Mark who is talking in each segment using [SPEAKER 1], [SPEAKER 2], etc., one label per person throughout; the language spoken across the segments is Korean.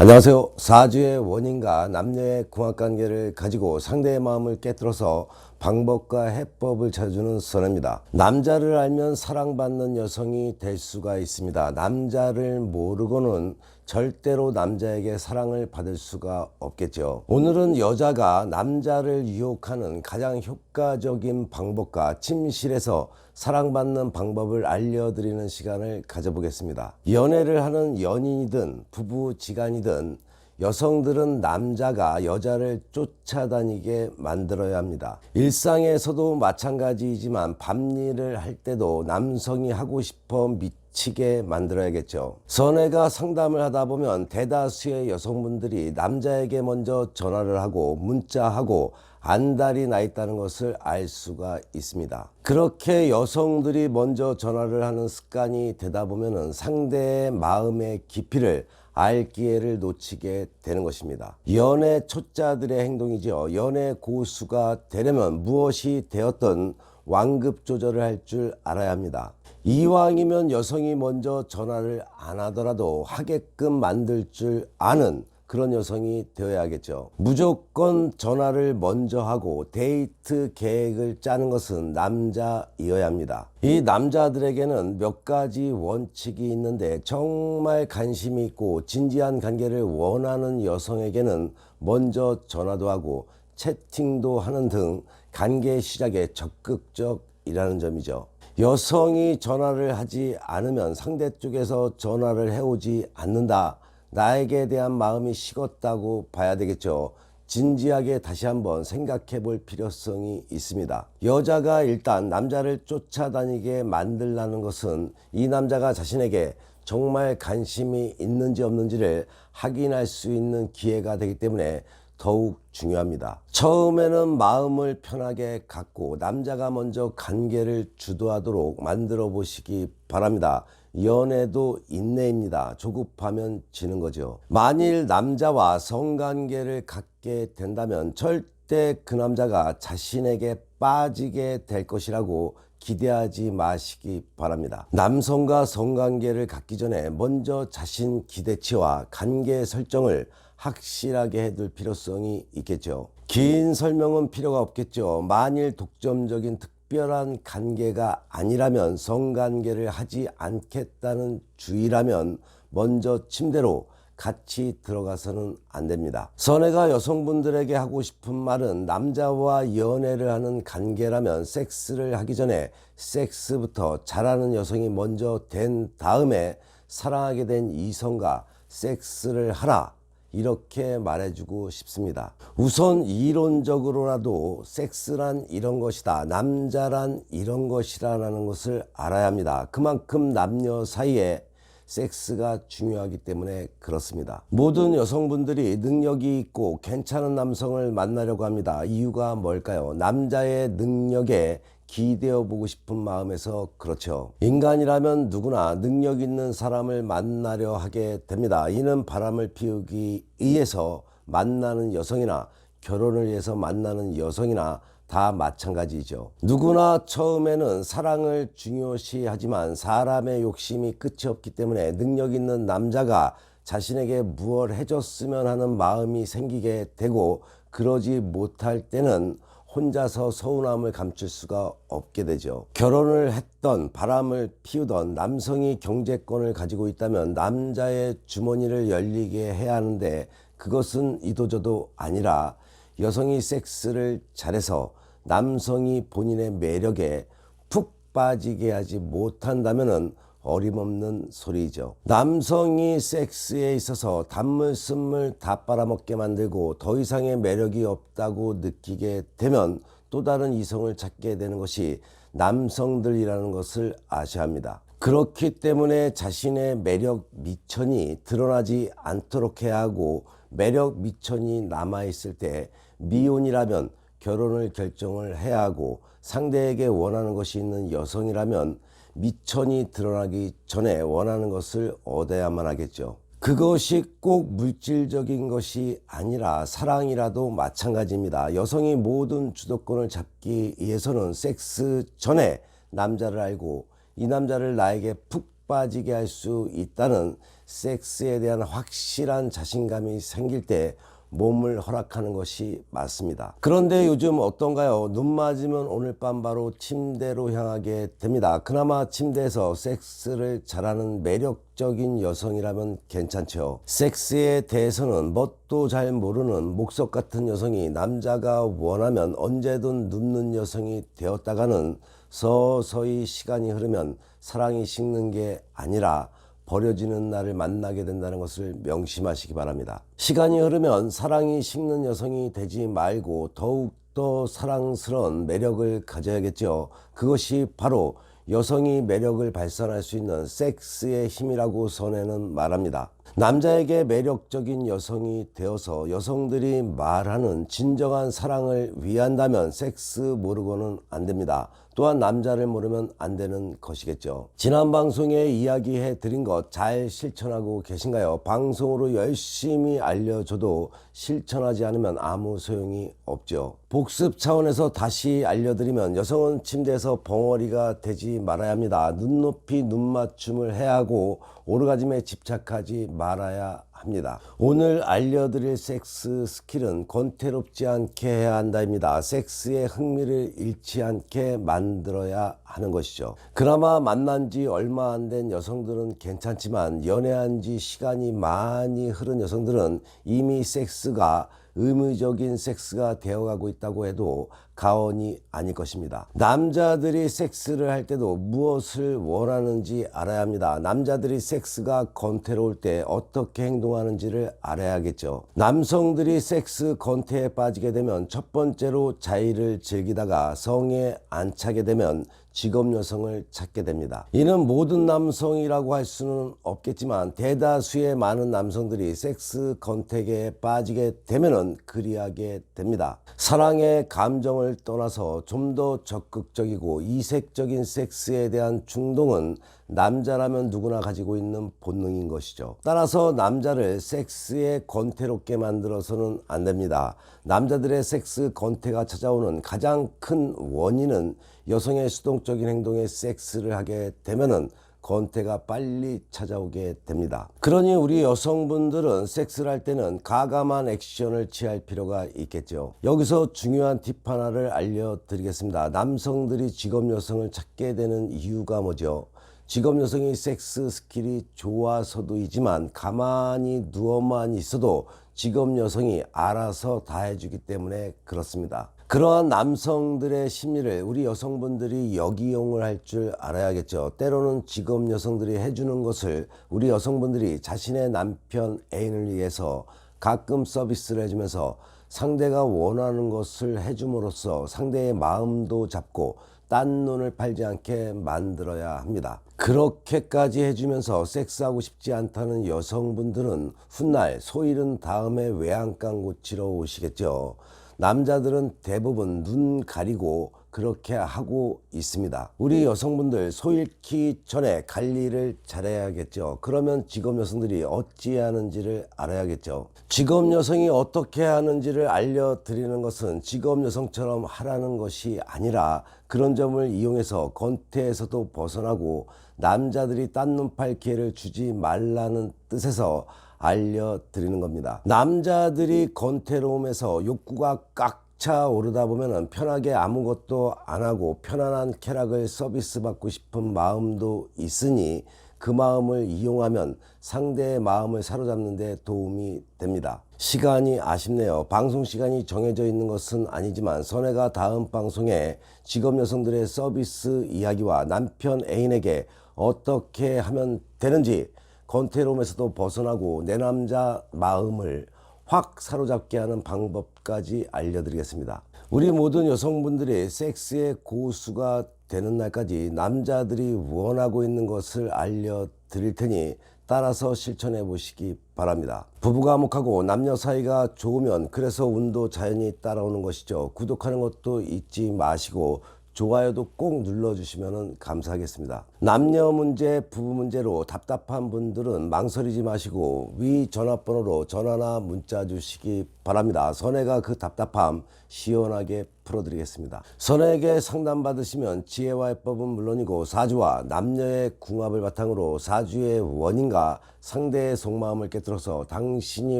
[SPEAKER 1] 안녕하세요. 사주의 원인과 남녀의 궁합관계를 가지고 상대의 마음을 깨뜨려서 방법과 해법을 찾아주는 선입니다. 남자를 알면 사랑받는 여성이 될 수가 있습니다. 남자를 모르고는 절대로 남자에게 사랑을 받을 수가 없겠죠. 오늘은 여자가 남자를 유혹하는 가장 효과적인 방법과 침실에서 사랑받는 방법을 알려드리는 시간을 가져보겠습니다. 연애를 하는 연인이든 부부지간이든 여성들은 남자가 여자를 쫓아다니게 만들어야 합니다. 일상에서도 마찬가지이지만 밤일을 할 때도 남성이 하고 싶어 미치게 만들어야겠죠. 선혜가 상담을 하다 보면 대다수의 여성분들이 남자에게 먼저 전화를 하고 문자하고 안달이 나 있다는 것을 알 수가 있습니다. 그렇게 여성들이 먼저 전화를 하는 습관이 되다 보면 상대의 마음의 깊이를 알 기회를 놓치게 되는 것입니다. 연애 초짜들의 행동이죠. 연애 고수가 되려면 무엇이 되었든 완급 조절을 할 줄 알아야 합니다. 이왕이면 여성이 먼저 전화를 안 하더라도 하게끔 만들 줄 아는 그런 여성이 되어야겠죠. 무조건 전화를 먼저 하고 데이트 계획을 짜는 것은 남자이어야 합니다. 이 남자들에게는 몇 가지 원칙이 있는데 정말 관심이 있고 진지한 관계를 원하는 여성에게는 먼저 전화도 하고 채팅도 하는 등 관계 시작에 적극적이라는 점이죠. 여성이 전화를 하지 않으면 상대 쪽에서 전화를 해오지 않는다. 나에게 대한 마음이 식었다고 봐야 되겠죠. 진지하게 다시 한번 생각해 볼 필요성이 있습니다. 여자가 일단 남자를 쫓아다니게 만들라는 것은 이 남자가 자신에게 정말 관심이 있는지 없는지를 확인할 수 있는 기회가 되기 때문에 더욱 중요합니다. 처음에는 마음을 편하게 갖고 남자가 먼저 관계를 주도하도록 만들어 보시기 바랍니다. 연애도 인내입니다. 조급하면 지는 거죠. 만일 남자와 성관계를 갖게 된다면 절대 그 남자가 자신에게 빠지게 될 것이라고 기대하지 마시기 바랍니다. 남성과 성관계를 갖기 전에 먼저 자신 기대치와 관계 설정을 확실하게 해둘 필요성이 있겠죠. 긴 설명은 필요가 없겠죠. 만일 독점적인 특별한 관계가 아니라면, 성관계를 하지 않겠다는 주의라면 먼저 침대로 같이 들어가서는 안 됩니다. 선혜가 여성분들에게 하고 싶은 말은 남자와 연애를 하는 관계라면 섹스를 하기 전에 섹스부터 잘하는 여성이 먼저 된 다음에 사랑하게 된 이성과 섹스를 하라, 이렇게 말해주고 싶습니다. 우선 이론적으로라도 섹스란 이런 것이다, 남자란 이런 것이라는 것을 알아야 합니다. 그만큼 남녀 사이에 섹스가 중요하기 때문에 그렇습니다. 모든 여성분들이 능력이 있고 괜찮은 남성을 만나려고 합니다. 이유가 뭘까요? 남자의 능력에 기대어 보고 싶은 마음에서 그렇죠. 인간이라면 누구나 능력 있는 사람을 만나려 하게 됩니다. 이는 바람을 피우기 위해서 만나는 여성이나 결혼을 위해서 만나는 여성이나 다 마찬가지죠. 누구나 처음에는 사랑을 중요시하지만 사람의 욕심이 끝이 없기 때문에 능력 있는 남자가 자신에게 무엇을 해줬으면 하는 마음이 생기게 되고, 그러지 못할 때는 혼자서 서운함을 감출 수가 없게 되죠. 결혼을 했던 바람을 피우던 남성이 경제권을 가지고 있다면 남자의 주머니를 열리게 해야 하는데, 그것은 이도저도 아니라 여성이 섹스를 잘해서 남성이 본인의 매력에 푹 빠지게 하지 못한다면 어림없는 소리죠. 남성이 섹스에 있어서 단물 쓴물 다 빨아먹게 만들고 더 이상의 매력이 없다고 느끼게 되면 또 다른 이성을 찾게 되는 것이 남성들이라는 것을 아셔야 합니다. 그렇기 때문에 자신의 매력 미천이 드러나지 않도록 해야 하고, 매력 미천이 남아있을 때 미혼이라면 결혼을 결정을 해야 하고, 상대에게 원하는 것이 있는 여성이라면 미천이 드러나기 전에 원하는 것을 얻어야만 하겠죠. 그것이 꼭 물질적인 것이 아니라 사랑이라도 마찬가지입니다. 여성이 모든 주도권을 잡기 위해서는 섹스 전에 남자를 알고 이 남자를 나에게 푹 빠지게 할 수 있다는 섹스에 대한 확실한 자신감이 생길 때 몸을 허락하는 것이 맞습니다. 그런데 요즘 어떤가요? 눈 맞으면 오늘 밤 바로 침대로 향하게 됩니다. 그나마 침대에서 섹스를 잘하는 매력적인 여성이라면 괜찮죠. 섹스에 대해서는 뭣도 잘 모르는 목석 같은 여성이 남자가 원하면 언제든 눕는 여성이 되었다가는 서서히 시간이 흐르면 사랑이 식는 게 아니라 버려지는 날을 만나게 된다는 것을 명심하시기 바랍니다. 시간이 흐르면 사랑이 식는 여성이 되지 말고 더욱더 사랑스러운 매력을 가져야겠죠. 그것이 바로 여성이 매력을 발산할 수 있는 섹스의 힘이라고 선에는 말합니다. 남자에게 매력적인 여성이 되어서 여성들이 말하는 진정한 사랑을 위한다면 섹스 모르고는 안 됩니다. 또한 남자를 모르면 안 되는 것이겠죠. 지난 방송에 이야기해 드린 것 잘 실천하고 계신가요? 방송으로 열심히 알려줘도 실천하지 않으면 아무 소용이 없죠. 복습 차원에서 다시 알려드리면 여성은 침대에서 벙어리가 되지 말아야 합니다. 눈높이 눈맞춤을 해야 하고 오르가즘에 집착하지 말아야 합니다. 오늘 알려드릴 섹스 스킬은 권태롭지 않게 해야 한다입니다. 섹스의 흥미를 잃지 않게 만들어야 하는 것이죠. 그나마 만난 지 얼마 안 된 여성들은 괜찮지만 연애한 지 시간이 많이 흐른 여성들은 이미 섹스가 의무적인 섹스가 되어가고 있다고 해도 가언이 아닐 것입니다. 남자들이 섹스를 할 때도 무엇을 원하는지 알아야 합니다. 남자들이 섹스가 권태로울 때 어떻게 행동하는지를 알아야겠죠. 남성들이 섹스 권태에 빠지게 되면 첫 번째로 자의를 즐기다가 성에 안 차게 되면 직업 여성을 찾게 됩니다. 이는 모든 남성이라고 할 수는 없겠지만 대다수의 많은 남성들이 섹스 권태에 빠지게 되면은 그리하게 됩니다. 사랑의 감정을 떠나서 좀 더 적극적이고 이색적인 섹스에 대한 충동은 남자라면 누구나 가지고 있는 본능인 것이죠. 따라서 남자를 섹스에 권태롭게 만들어서는 안 됩니다. 남자들의 섹스 권태가 찾아오는 가장 큰 원인은 여성의 수동적인 행동에 섹스를 하게 되면은 권태가 빨리 찾아오게 됩니다. 그러니 우리 여성분들은 섹스를 할 때는 가감한 액션을 취할 필요가 있겠죠. 여기서 중요한 팁 하나를 알려드리겠습니다. 남성들이 직업 여성을 찾게 되는 이유가 뭐죠? 직업 여성이 섹스 스킬이 좋아서도이지만 가만히 누워만 있어도 직업 여성이 알아서 다 해주기 때문에 그렇습니다. 그러한 남성들의 심리를 우리 여성분들이 역이용을 할 줄 알아야겠죠. 때로는 직업 여성들이 해주는 것을 우리 여성분들이 자신의 남편 애인을 위해서 가끔 서비스를 해주면서 상대가 원하는 것을 해줌으로써 상대의 마음도 잡고 딴 눈을 팔지 않게 만들어야 합니다. 그렇게까지 해주면서 섹스하고 싶지 않다는 여성분들은 훗날 소 잃은 다음에 외양간 고치러 오시겠죠. 남자들은 대부분 눈 가리고 그렇게 하고 있습니다. 우리 여성분들 소 잃기 전에 관리를 잘해야겠죠. 그러면 직업 여성들이 어찌 하는지를 알아야겠죠. 직업 여성이 어떻게 하는지를 알려드리는 것은 직업 여성처럼 하라는 것이 아니라 그런 점을 이용해서 권태에서도 벗어나고 남자들이 딴 눈 팔 기회를 주지 말라는 뜻에서 알려드리는 겁니다. 남자들이 권태로움에서 욕구가 꽉 차 오르다 보면 편하게 아무것도 안 하고 편안한 쾌락을 서비스 받고 싶은 마음도 있으니 그 마음을 이용하면 상대의 마음을 사로잡는 데 도움이 됩니다. 시간이 아쉽네요. 방송 시간이 정해져 있는 것은 아니지만 선혜가 다음 방송에 직업 여성들의 서비스 이야기와 남편 애인에게 어떻게 하면 되는지 권태로움에서도 벗어나고 내 남자 마음을 확 사로잡게 하는 방법까지 알려드리겠습니다. 우리 모든 여성분들이 섹스의 고수가 되는 날까지 남자들이 원하고 있는 것을 알려드릴 테니 따라서 실천해 보시기 바랍니다. 부부가 화목하고 남녀 사이가 좋으면 그래서 운도 자연히 따라오는 것이죠. 구독하는 것도 잊지 마시고 좋아요도 꼭 눌러주시면 감사하겠습니다. 남녀 문제, 부부 문제로 답답한 분들은 망설이지 마시고 위 전화번호로 전화나 문자 주시기 바랍니다. 선혜가 그 답답함 시원하게 풀어드리겠습니다. 선혜에게 상담받으시면 지혜와 해법은 물론이고 사주와 남녀의 궁합을 바탕으로 사주의 원인과 상대의 속마음을 깨뜨려서 당신이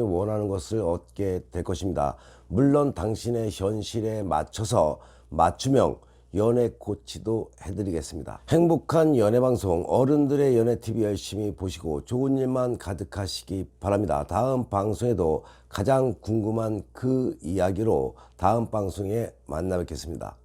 [SPEAKER 1] 원하는 것을 얻게 될 것입니다. 물론 당신의 현실에 맞춰서 맞춤형 연애 코치도 해드리겠습니다. 행복한 연애방송 어른들의 연애TV 열심히 보시고 좋은 일만 가득하시기 바랍니다. 다음 방송에도 가장 궁금한 그 이야기로 다음 방송에 만나 뵙겠습니다.